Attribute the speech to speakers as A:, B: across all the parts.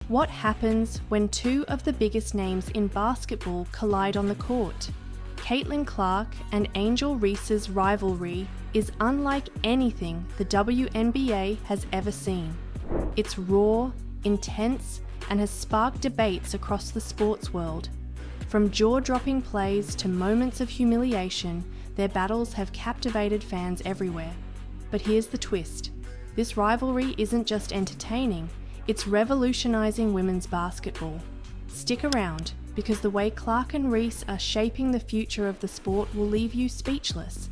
A: What happens when two of the biggest names in basketball collide on the court? Caitlin Clark and Angel Reese's rivalry is unlike anything the WNBA has ever seen. It's raw, intense, and has sparked debates across the sports world. From jaw-dropping plays to moments of humiliation, their battles have captivated fans everywhere. But here's the twist. This rivalry isn't just entertaining, it's revolutionizing women's basketball. Stick around, because the way Clark and Reese are shaping the future of the sport will leave you speechless.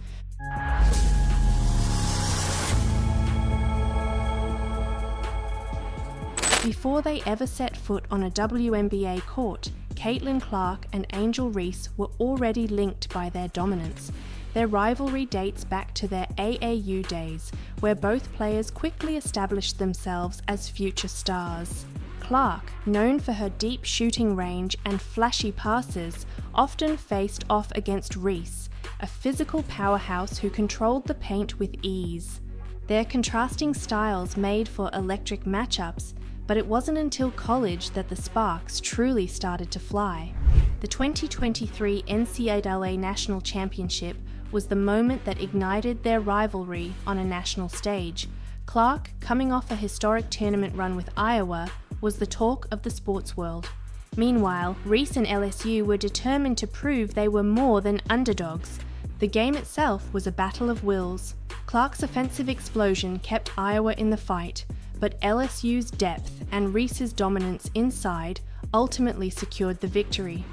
A: Before they ever set foot on a WNBA court, Caitlin Clark and Angel Reese were already linked by their dominance. Their rivalry dates back to their AAU days, where both players quickly established themselves as future stars. Clark, known for her deep shooting range and flashy passes, often faced off against Reese, a physical powerhouse who controlled the paint with ease. Their contrasting styles made for electric matchups, but it wasn't until college that the sparks truly started to fly. The 2023 NCAA National Championship was the moment that ignited their rivalry on a national stage. Clark, coming off a historic tournament run with Iowa, was the talk of the sports world. Meanwhile, Reese and LSU were determined to prove they were more than underdogs. The game itself was a battle of wills. Clark's offensive explosion kept Iowa in the fight, but LSU's depth and Reese's dominance inside ultimately secured the victory.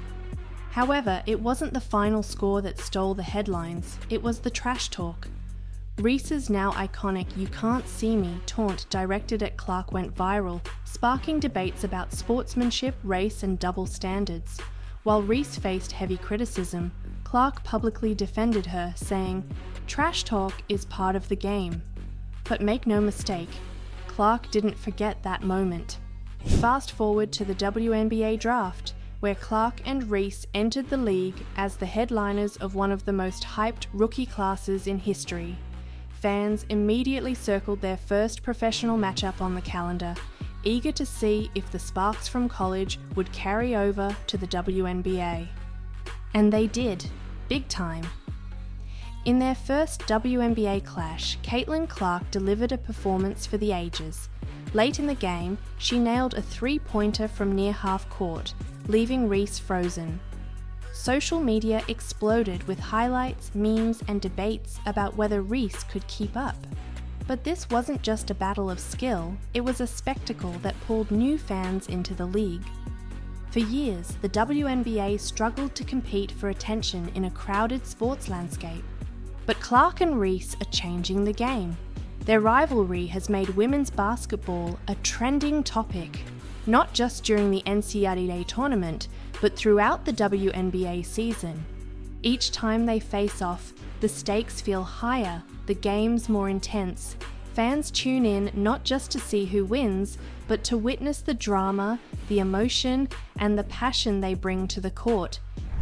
A: However, it wasn't the final score that stole the headlines, it was the trash talk. Reese's now iconic "You Can't See Me" taunt directed at Clark went viral, sparking debates about sportsmanship, race, and double standards. While Reese faced heavy criticism, Clark publicly defended her, saying, "Trash talk is part of the game." But make no mistake, Clark didn't forget that moment. Fast forward to the WNBA draft, where Clark and Reese entered the league as the headliners of one of the most hyped rookie classes in history. Fans immediately circled their first professional matchup on the calendar, eager to see if the sparks from college would carry over to the WNBA. And they did, big time. In their first WNBA clash, Caitlin Clark delivered a performance for the ages. Late in the game, she nailed a three-pointer from near half court, leaving Reese frozen. Social media exploded with highlights, memes, and debates about whether Reese could keep up. But this wasn't just a battle of skill, it was a spectacle that pulled new fans into the league. For years, the WNBA struggled to compete for attention in a crowded sports landscape. But Clark and Reese are changing the game. Their rivalry has made women's basketball a trending topic, not just during the NCAA tournament, but throughout the WNBA season. Each time they face off, the stakes feel higher, the game's more intense. Fans tune in not just to see who wins, but to witness the drama, the emotion, and the passion they bring to the court.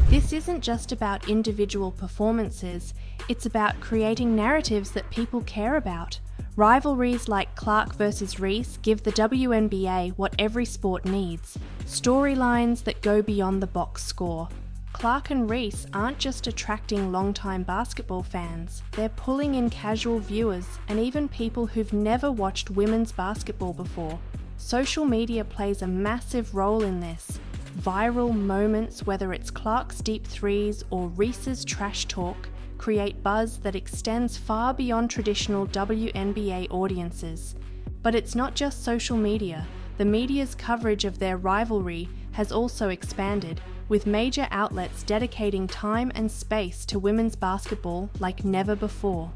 A: This isn't just about individual performances, it's about creating narratives that people care about. Rivalries like Clark versus Reese give the WNBA what every sport needs: storylines that go beyond the box score. Clark and Reese aren't just attracting longtime basketball fans, they're pulling in casual viewers and even people who've never watched women's basketball before. Social media plays a massive role in this. Viral moments, whether it's Clark's deep threes or Reese's trash talk, create buzz that extends far beyond traditional WNBA audiences. But it's not just social media. The media's coverage of their rivalry has also expanded, with major outlets dedicating time and space to women's basketball like never before.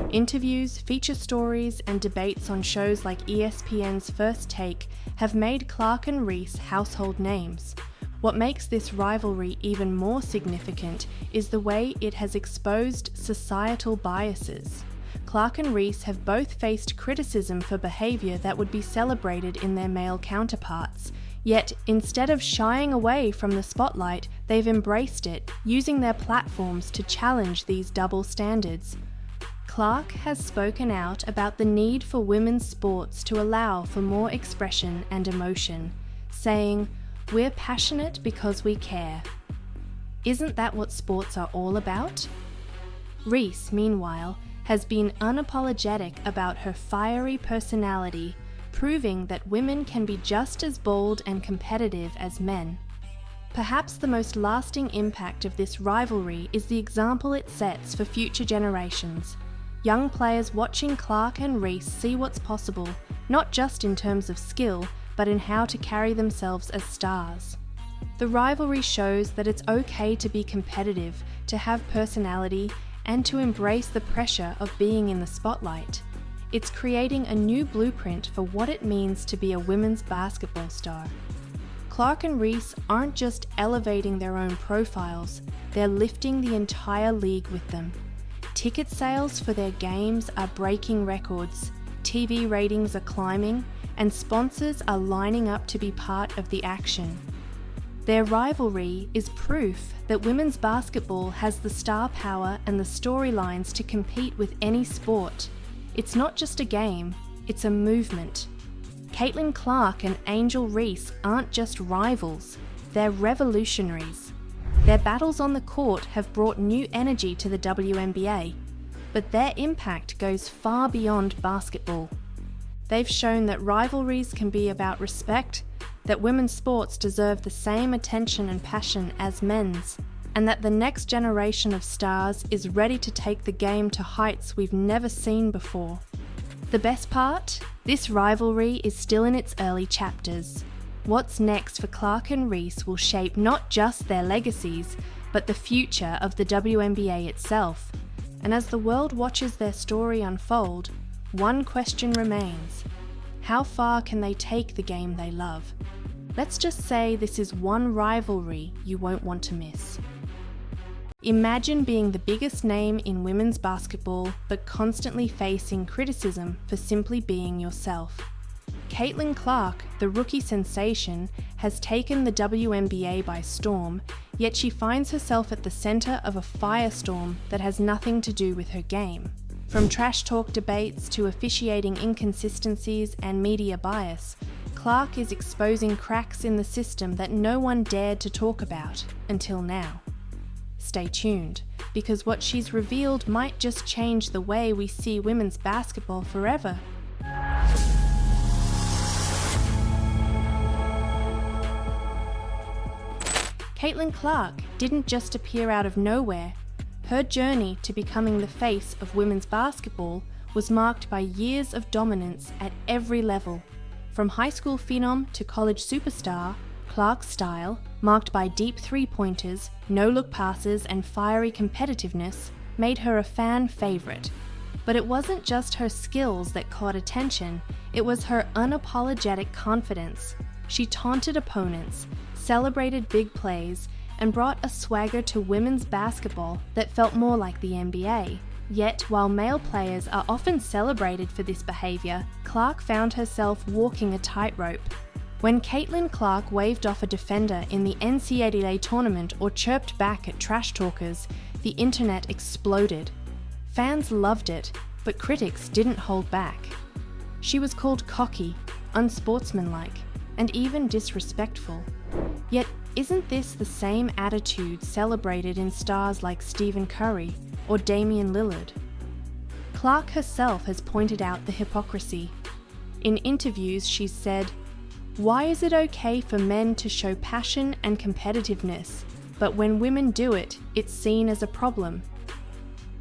A: Interviews, feature stories, and debates on shows like ESPN's First Take have made Clark and Reese household names. What makes this rivalry even more significant is the way it has exposed societal biases. Clark and Reese have both faced criticism for behaviour that would be celebrated in their male counterparts. Yet, instead of shying away from the spotlight, they've embraced it, using their platforms to challenge these double standards. Clark has spoken out about the need for women's sports to allow for more expression and emotion, saying, "We're passionate because we care." Isn't that what sports are all about? Reese, meanwhile, has been unapologetic about her fiery personality, proving that women can be just as bold and competitive as men. Perhaps the most lasting impact of this rivalry is the example it sets for future generations. Young players watching Clark and Reese see what's possible, not just in terms of skill, but in how to carry themselves as stars. The rivalry shows that it's okay to be competitive, to have personality, and to embrace the pressure of being in the spotlight. It's creating a new blueprint for what it means to be a women's basketball star. Clark and Reese aren't just elevating their own profiles, they're lifting the entire league with them. Ticket sales for their games are breaking records, TV ratings are climbing, and sponsors are lining up to be part of the action. Their rivalry is proof that women's basketball has the star power and the storylines to compete with any sport. It's not just a game, it's a movement. Caitlin Clark and Angel Reese aren't just rivals, they're revolutionaries. Their battles on the court have brought new energy to the WNBA, but their impact goes far beyond basketball. They've shown that rivalries can be about respect, that women's sports deserve the same attention and passion as men's, and that the next generation of stars is ready to take the game to heights we've never seen before. The best part? This rivalry is still in its early chapters. What's next for Clark and Reese will shape not just their legacies, but the future of the WNBA itself. And as the world watches their story unfold, one question remains: how far can they take the game they love? Let's just say this is one rivalry you won't want to miss. Imagine being the biggest name in women's basketball, but constantly facing criticism for simply being yourself. Caitlin Clark, the rookie sensation, has taken the WNBA by storm, yet she finds herself at the center of a firestorm that has nothing to do with her game. From trash talk debates to officiating inconsistencies and media bias, Clark is exposing cracks in the system that no one dared to talk about until now. Stay tuned, because what she's revealed might just change the way we see women's basketball forever. Caitlin Clark didn't just appear out of nowhere. Her journey to becoming the face of women's basketball was marked by years of dominance at every level. From high school phenom to college superstar, Clark's style, marked by deep three-pointers, no-look passes and fiery competitiveness, made her a fan favorite. But it wasn't just her skills that caught attention, it was her unapologetic confidence. She taunted opponents, celebrated big plays, and brought a swagger to women's basketball that felt more like the NBA. Yet, while male players are often celebrated for this behavior, Clark found herself walking a tightrope. When Caitlin Clark waved off a defender in the NCAA tournament or chirped back at trash talkers, the internet exploded. Fans loved it, but critics didn't hold back. She was called cocky, unsportsmanlike, and even disrespectful. Yet, isn't this the same attitude celebrated in stars like Stephen Curry or Damian Lillard? Clark herself has pointed out the hypocrisy. In interviews, she's said, "Why is it okay for men to show passion and competitiveness, but when women do it, it's seen as a problem?"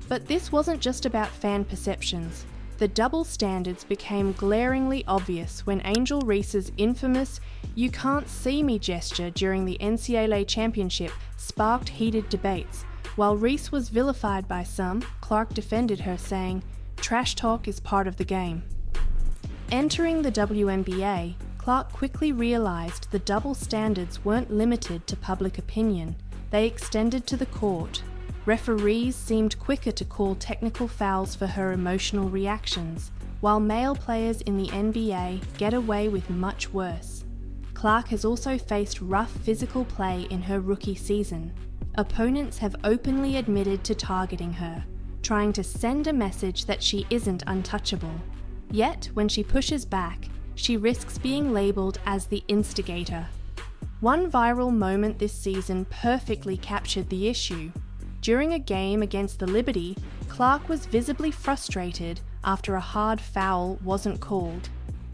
A: But this wasn't just about fan perceptions. The double standards became glaringly obvious when Angel Reese's infamous "you can't see me" gesture during the NCAA championship sparked heated debates. While Reese was vilified by some, Clark defended her, saying, "Trash talk is part of the game." Entering the WNBA, Clark quickly realized the double standards weren't limited to public opinion. They extended to the court. Referees seemed quicker to call technical fouls for her emotional reactions, while male players in the NBA get away with much worse. Clark has also faced rough physical play in her rookie season. Opponents have openly admitted to targeting her, trying to send a message that she isn't untouchable. Yet, when she pushes back, she risks being labelled as the instigator. One viral moment this season perfectly captured the issue. During a game against the Liberty, Clark was visibly frustrated after a hard foul wasn't called.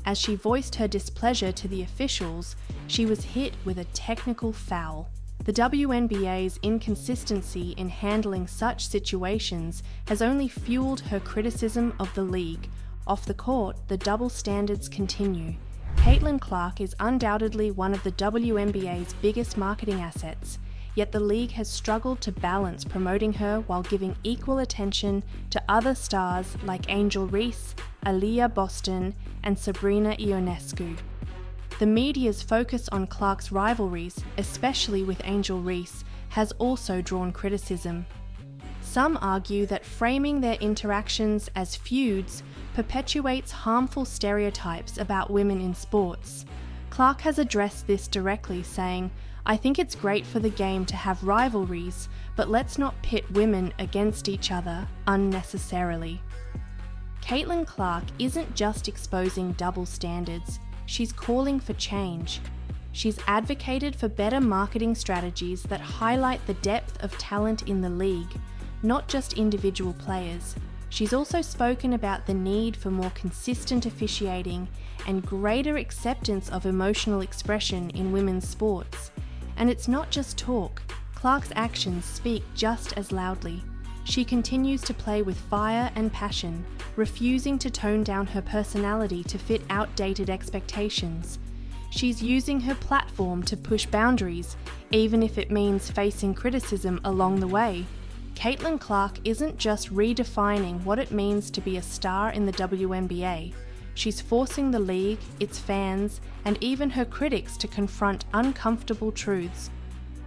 A: As she voiced her displeasure to the officials, she was hit with a technical foul. The WNBA's inconsistency in handling such situations has only fueled her criticism of the league. Off the court, the double standards continue. Caitlin Clark is undoubtedly one of the WNBA's biggest marketing assets, yet the league has struggled to balance promoting her while giving equal attention to other stars like Angel Reese, Aaliyah Boston, and Sabrina Ionescu. The media's focus on Clark's rivalries, especially with Angel Reese, has also drawn criticism. Some argue that framing their interactions as feuds perpetuates harmful stereotypes about women in sports. Clark has addressed this directly, saying, "I think it's great for the game to have rivalries, but let's not pit women against each other unnecessarily." Caitlin Clark isn't just exposing double standards, she's calling for change. She's advocated for better marketing strategies that highlight the depth of talent in the league, not just individual players. She's also spoken about the need for more consistent officiating and greater acceptance of emotional expression in women's sports. And it's not just talk, Clark's actions speak just as loudly. She continues to play with fire and passion, refusing to tone down her personality to fit outdated expectations. She's using her platform to push boundaries, even if it means facing criticism along the way. Caitlin Clark isn't just redefining what it means to be a star in the WNBA. She's forcing the league, its fans, and even her critics to confront uncomfortable truths.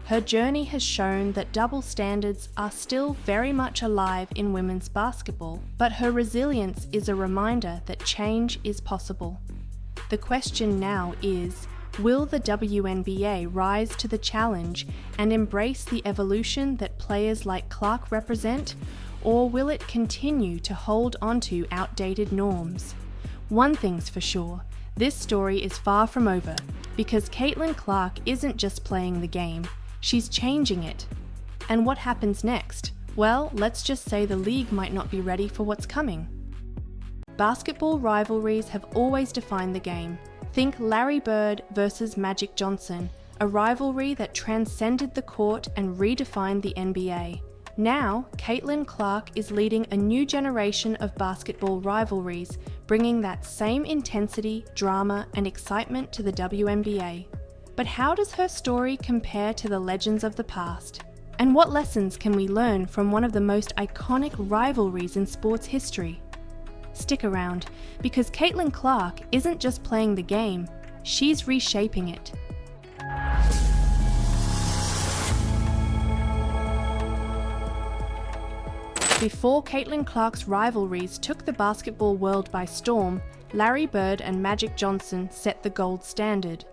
A: Her journey has shown that double standards are still very much alive in women's basketball, but her resilience is a reminder that change is possible. The question now is, will the WNBA rise to the challenge and embrace the evolution that players like Clark represent, or will it continue to hold onto outdated norms? One thing's for sure, this story is far from over, because Caitlin Clark isn't just playing the game, she's changing it. And what happens next? Well, let's just say the league might not be ready for what's coming. Basketball rivalries have always defined the game. Think Larry Bird versus Magic Johnson, a rivalry that transcended the court and redefined the NBA. Now, Caitlin Clark is leading a new generation of basketball rivalries, bringing that same intensity, drama, and excitement to the WNBA. But how does her story compare to the legends of the past? And what lessons can we learn from one of the most iconic rivalries in sports history? Stick around, because Caitlin Clark isn't just playing the game, she's reshaping it. Before Caitlin Clark's rivalries took the basketball world by storm, Larry Bird and Magic Johnson set the gold standard.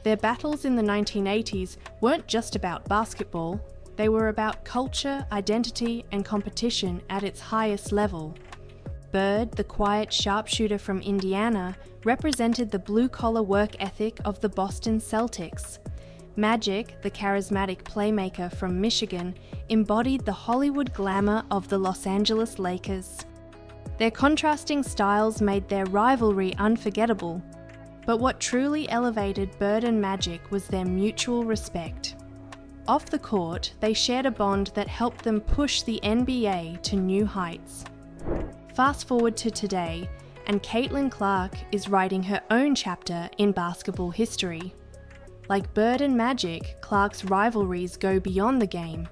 A: Their battles in the 1980s weren't just about basketball, they were about culture, identity, and competition at its highest level. Bird, the quiet sharpshooter from Indiana, represented the blue-collar work ethic of the Boston Celtics. Magic, the charismatic playmaker from Michigan, embodied the Hollywood glamour of the Los Angeles Lakers. Their contrasting styles made their rivalry unforgettable, but what truly elevated Bird and Magic was their mutual respect. Off the court, they shared a bond that helped them push the NBA to new heights. Fast forward to today, and Caitlin Clark is writing her own chapter in basketball history. Like Bird and Magic, Clark's rivalries go beyond the game.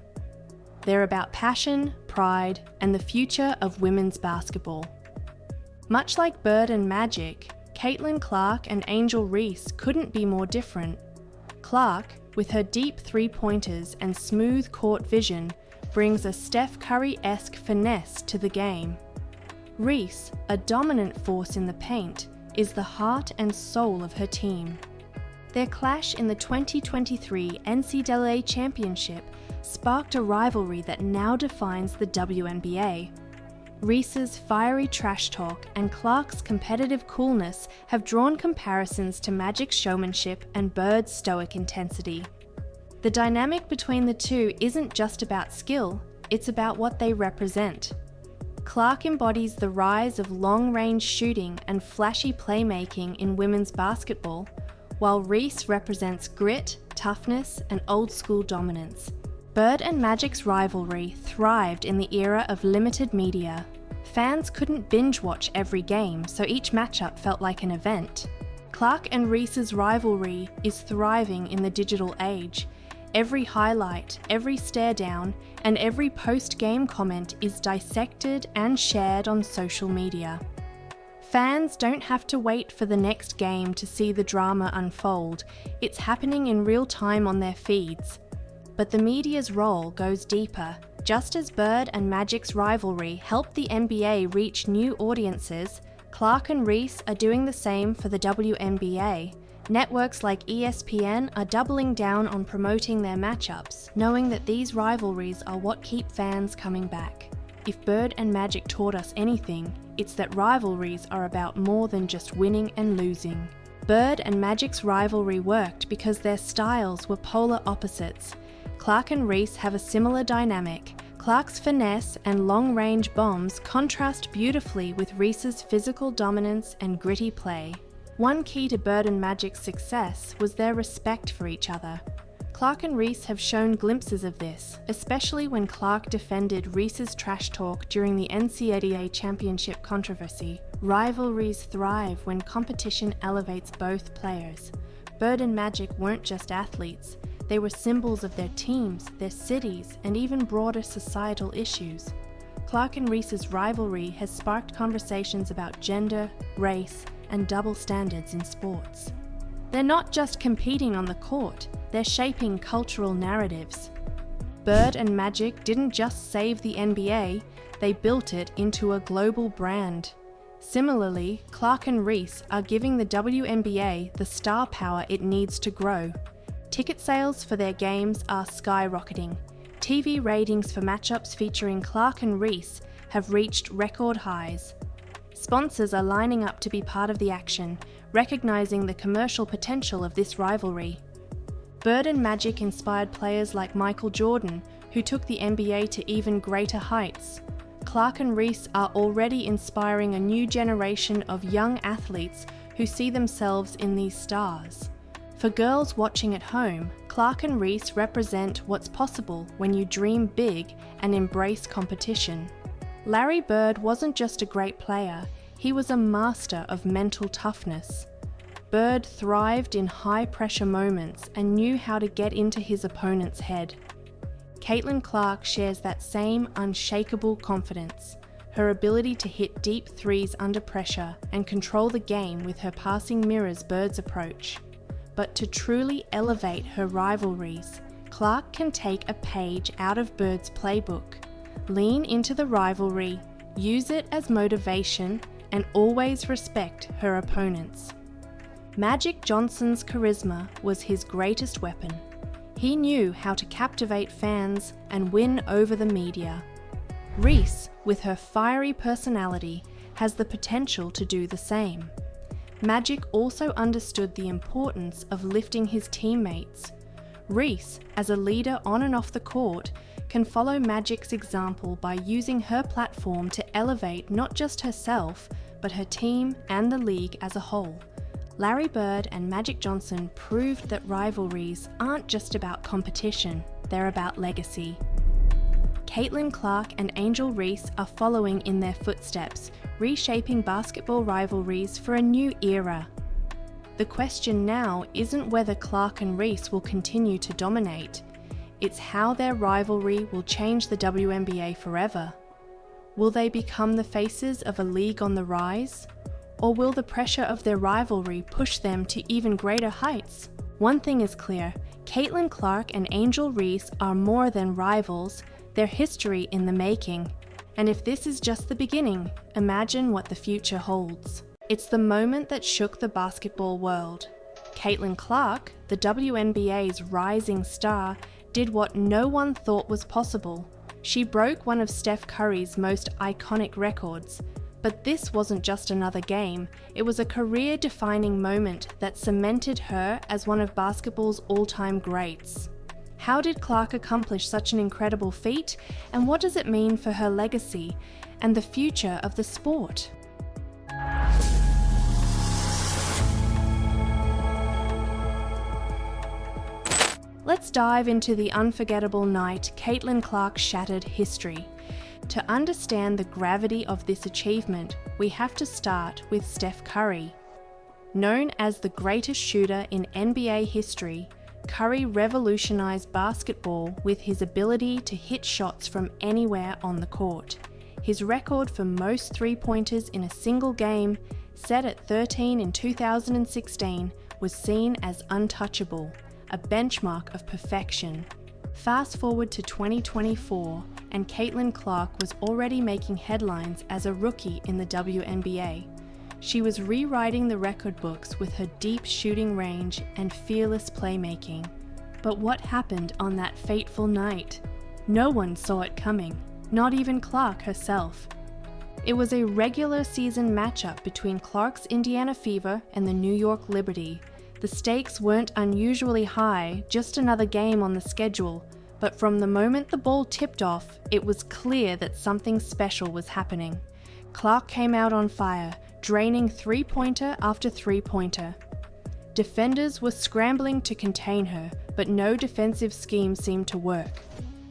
A: They're about passion, pride, and the future of women's basketball. Much like Bird and Magic, Caitlin Clark and Angel Reese couldn't be more different. Clark, with her deep three-pointers and smooth court vision, brings a Steph Curry-esque finesse to the game. Reese, a dominant force in the paint, is the heart and soul of her team. Their clash in the 2023 NCAA Championship sparked a rivalry that now defines the WNBA. Reese's fiery trash talk and Clark's competitive coolness have drawn comparisons to Magic's showmanship and Bird's stoic intensity. The dynamic between the two isn't just about skill, it's about what they represent. Clark embodies the rise of long-range shooting and flashy playmaking in women's basketball, while Reese represents grit, toughness, and old-school dominance. Bird and Magic's rivalry thrived in the era of limited media. Fans couldn't binge-watch every game, so each matchup felt like an event. Clark and Reese's rivalry is thriving in the digital age. Every highlight, every stare down, and every post-game comment is dissected and shared on social media. Fans don't have to wait for the next game to see the drama unfold. It's happening in real time on their feeds. But the media's role goes deeper. Just as Bird and Magic's rivalry helped the NBA reach new audiences, Clark and Reese are doing the same for the WNBA. Networks like ESPN are doubling down on promoting their matchups, knowing that these rivalries are what keep fans coming back. If Bird and Magic taught us anything, it's that rivalries are about more than just winning and losing. Bird and Magic's rivalry worked because their styles were polar opposites. Clark and Reese have a similar dynamic. Clark's finesse and long-range bombs contrast beautifully with Reese's physical dominance and gritty play. One key to Bird and Magic's success was their respect for each other. Clark and Reese have shown glimpses of this, especially when Clark defended Reese's trash talk during the NCAA championship controversy. Rivalries thrive when competition elevates both players. Bird and Magic weren't just athletes, they were symbols of their teams, their cities, and even broader societal issues. Clark and Reese's rivalry has sparked conversations about gender, race, and double standards in sports. They're not just competing on the court, they're shaping cultural narratives. Bird and Magic didn't just save the NBA, they built it into a global brand. Similarly, Clark and Reese are giving the WNBA the star power it needs to grow. Ticket sales for their games are skyrocketing. TV ratings for matchups featuring Clark and Reese have reached record highs. Sponsors are lining up to be part of the action, recognizing the commercial potential of this rivalry. Bird and Magic inspired players like Michael Jordan, who took the NBA to even greater heights. Clark and Reese are already inspiring a new generation of young athletes who see themselves in these stars. For girls watching at home, Clark and Reese represent what's possible when you dream big and embrace competition. Larry Bird wasn't just a great player, he was a master of mental toughness. Bird thrived in high-pressure moments and knew how to get into his opponent's head. Caitlin Clark shares that same unshakable confidence, her ability to hit deep threes under pressure and control the game with her passing mirrors Bird's approach. But to truly elevate her rivalries, Clark can take a page out of Bird's playbook. Lean into the rivalry, use it as motivation, and always respect her opponents. Magic Johnson's charisma was his greatest weapon. He knew how to captivate fans and win over the media. Reese, with her fiery personality, has the potential to do the same. Magic also understood the importance of lifting his teammates. Reese, as a leader on and off the court, can follow Magic's example by using her platform to elevate not just herself, but her team and the league as a whole. Larry Bird and Magic Johnson proved that rivalries aren't just about competition, they're about legacy. Caitlin Clark and Angel Reese are following in their footsteps, reshaping basketball rivalries for a new era. The question now isn't whether Clark and Reese will continue to dominate, it's how their rivalry will change the WNBA forever. Will they become the faces of a league on the rise? Or will the pressure of their rivalry push them to even greater heights? One thing is clear, Caitlin Clark and Angel Reese are more than rivals, they're history in the making. And if this is just the beginning, imagine what the future holds. It's the moment that shook the basketball world. Caitlin Clark, the WNBA's rising star, did what no one thought was possible. She broke one of Steph Curry's most iconic records. But this wasn't just another game, it was a career-defining moment that cemented her as one of basketball's all-time greats. How did Clark accomplish such an incredible feat, and what does it mean for her legacy and the future of the sport? Let's dive into the unforgettable night Caitlin Clark shattered history. To understand the gravity of this achievement, we have to start with Steph Curry. Known as the greatest shooter in NBA history, Curry revolutionized basketball with his ability to hit shots from anywhere on the court. His record for most three-pointers in a single game, set at 13 in 2016, was seen as untouchable, a benchmark of perfection. Fast forward to 2024, and Caitlin Clark was already making headlines as a rookie in the WNBA. She was rewriting the record books with her deep shooting range and fearless playmaking. But what happened on that fateful night? No one saw it coming, not even Clark herself. It was a regular season matchup between Clark's Indiana Fever and the New York Liberty. The stakes weren't unusually high, just another game on the schedule, but from the moment the ball tipped off, it was clear that something special was happening. Clark came out on fire, draining three-pointer after three-pointer. Defenders were scrambling to contain her, but no defensive scheme seemed to work.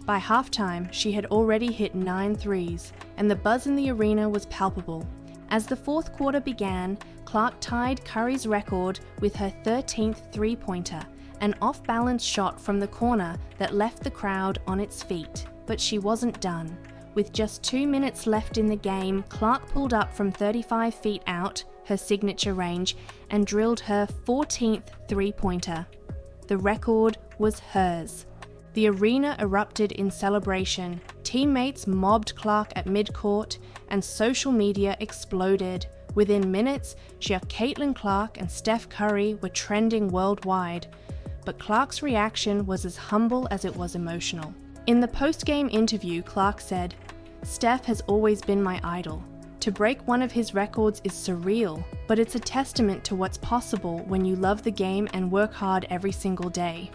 A: By halftime, she had already hit 9 threes, and the buzz in the arena was palpable. As the fourth quarter began, Clark tied Curry's record with her 13th three-pointer, an off-balance shot from the corner that left the crowd on its feet. But she wasn't done. With just 2 minutes left in the game, Clark pulled up from 35 feet out, her signature range, and drilled her 14th three-pointer. The record was hers. The arena erupted in celebration. Teammates mobbed Clark at midcourt, and social media exploded. Within minutes, Caitlin Clark and Steph Curry were trending worldwide. But Clark's reaction was as humble as it was emotional. In the post-game interview, Clark said, "Steph has always been my idol. To break one of his records is surreal, but it's a testament to what's possible when you love the game and work hard every single day."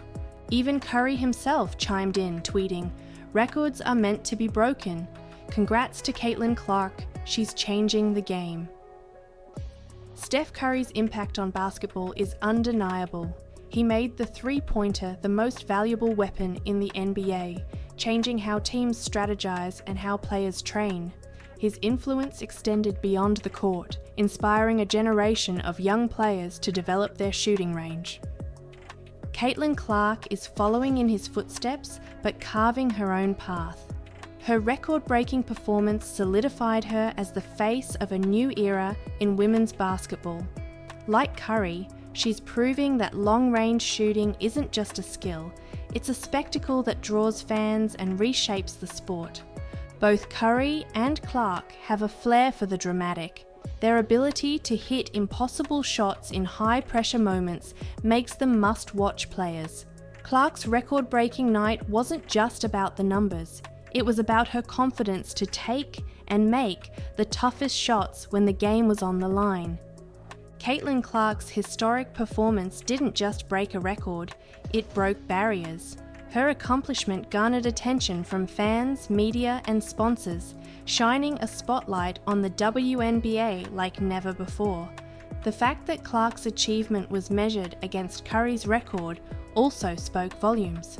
A: Even Curry himself chimed in, tweeting, "Records are meant to be broken. Congrats to Caitlin Clark, she's changing the game." Steph Curry's impact on basketball is undeniable. He made the three-pointer the most valuable weapon in the NBA, changing how teams strategize and how players train. His influence extended beyond the court, inspiring a generation of young players to develop their shooting range. Caitlin Clark is following in his footsteps, but carving her own path. Her record-breaking performance solidified her as the face of a new era in women's basketball. Like Curry, she's proving that long-range shooting isn't just a skill, it's a spectacle that draws fans and reshapes the sport. Both Curry and Clark have a flair for the dramatic. Their ability to hit impossible shots in high-pressure moments makes them must-watch players. Clark's record-breaking night wasn't just about the numbers. It was about her confidence to take and make the toughest shots when the game was on the line. Caitlin Clark's historic performance didn't just break a record, it broke barriers. Her accomplishment garnered attention from fans, media, and sponsors, shining a spotlight on the WNBA like never before. The fact that Clark's achievement was measured against Curry's record also spoke volumes.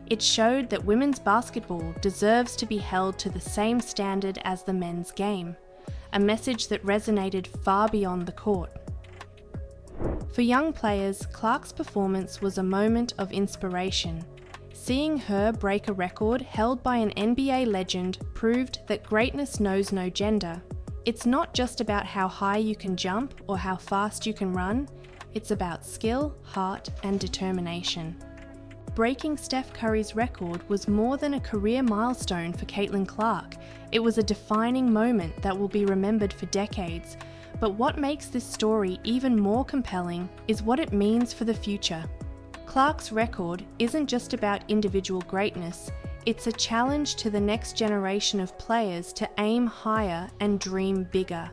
A: It showed that women's basketball deserves to be held to the same standard as the men's game, a message that resonated far beyond the court. For young players, Clark's performance was a moment of inspiration. Seeing her break a record held by an NBA legend proved that greatness knows no gender. It's not just about how high you can jump or how fast you can run, it's about skill, heart, and determination. Breaking Steph Curry's record was more than a career milestone for Caitlin Clark. It was a defining moment that will be remembered for decades. But what makes this story even more compelling is what it means for the future. Clark's record isn't just about individual greatness, It's a challenge to the next generation of players to aim higher and dream bigger.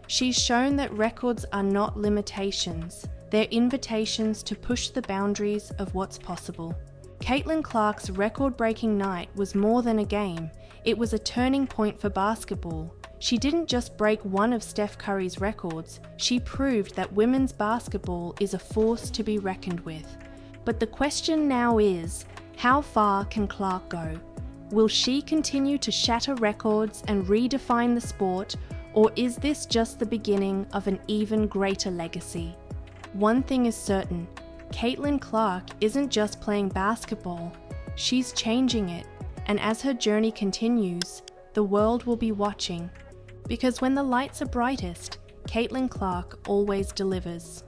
A: She's shown that records are not limitations, they're invitations to push the boundaries of what's possible. Caitlin Clark's record-breaking night was more than a game, it was a turning point for basketball. She didn't just break one of Steph Curry's records, she proved that women's basketball is a force to be reckoned with. But the question now is, how far can Clark go? Will she continue to shatter records and redefine the sport, or is this just the beginning of an even greater legacy? One thing is certain, Caitlin Clark isn't just playing basketball, she's changing it, and as her journey continues, the world will be watching. Because when the lights are brightest, Caitlin Clark always delivers.